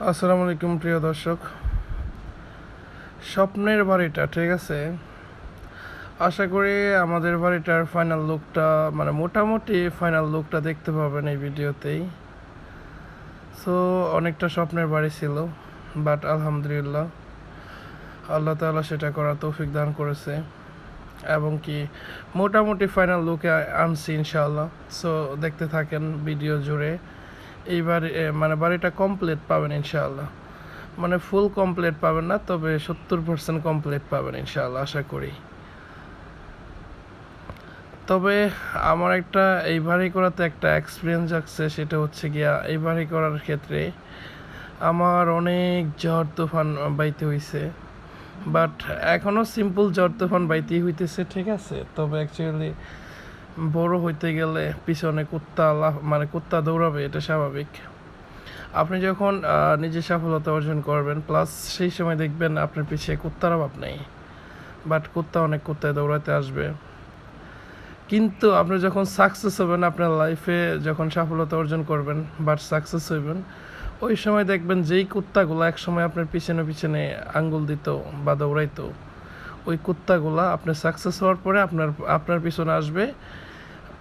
আসসালামু আলাইকুম প্রিয় দর্শক। স্বপ্নের বাড়িটা ঠিক আছে, আশা করি আমাদের বাড়িটার ফাইনাল লুকটা মোটামুটি ফাইনাল লুকটা দেখতে পাবেন এই ভিডিওতেই। সো অনেকটা স্বপ্নের বাড়ি ছিল, বাট আলহামদুলিল্লাহ আল্লাহ তাআলা সেটা করার তৌফিক দান করেছে এবং কি মোটামুটি ফাইনাল লুকে আনছি ইনশাআল্লাহ। সো দেখতে থাকেন ভিডিও জুড়ে। এইবার বাড়িটা কমপ্লিট পাবেন ইনশাআল্লাহ, ফুল কমপ্লিট পাবেন না, তবে 70% কমপ্লিট পাবেন ইনশাআল্লাহ আশা করি। তবে আমার এই বাড়ি করাতে একটা এক্সপিরিয়েন্স আছে, সেটা হচ্ছে গিয়া এই বাড়ি করার ক্ষেত্রে আমার অনেক ঝড় তুফান বাইতে হইছে, বাট এখনও সিম্পল ঝড় তুফান বাইতেই হইতেছে ঠিক আছে। তবে অ্যাকচুয়ালি বড় হইতে গেলে পিছনে কুত্তা দৌড়াবে, এটা স্বাভাবিক। আপনি যখন নিজে সফলতা অর্জন করবেন, প্লাস সেই সময় দেখবেন আপনার পিছিয়ে কুত্তার অভাব নেই, বাট কুত্তায় দৌড়াতে আসবে। কিন্তু আপনি যখন সাকসেস হবেন আপনার লাইফে, যখন সফলতা অর্জন করবেন বাট সাকসেস হইবেন, ওই সময় দেখবেন যেই কুত্তাগুলো একসময় আপনার পিছনে আঙ্গুল দিত বা দৌড়াইতো, ওই কুত্তাগুলা আপনার সাকসেস হওয়ার পরে আপনার পিছনে আসবে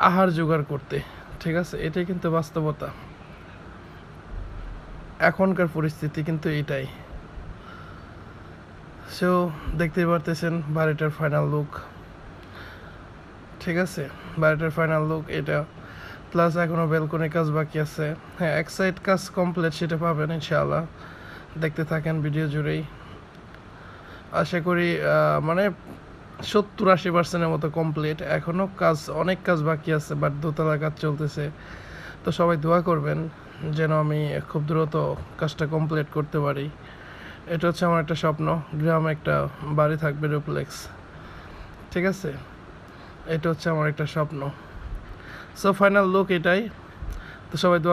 আহার জোগাড় করতে, ঠিক আছে। এটাই কিন্তু বাস্তবতা, এখনকার পরিস্থিতি কিন্তু এটাই। সো দেখতেই পারতেছেন বাড়িটার ফাইনাল লুক, ঠিক আছে। বাড়িটার ফাইনাল লুক এটা, প্লাস এখনও ব্যালকনি কাজ বাকি আছে। হ্যাঁ, এক সাইড কাজ কমপ্লিট, সেটা পাবেন ইনশাআল্লাহ। দেখতে থাকেন ভিডিও জুড়েই। আশা করি 70-80% মতো কমপ্লিট, এখনও অনেক কাজ বাকি আছে, বাট দোতলা কাজ চলতেছে। তো সবাই দোয়া করবেন যেন আমি খুব দ্রুত কাজটা কমপ্লিট করতে পারি। এটা হচ্ছে আমার একটা স্বপ্ন, গ্রামে একটা বাড়ি থাকবে ডুপ্লেক্স, ঠিক আছে। এটা হচ্ছে আমার একটা স্বপ্ন। সো ফাইনাল লুক এটাই। তো সবাই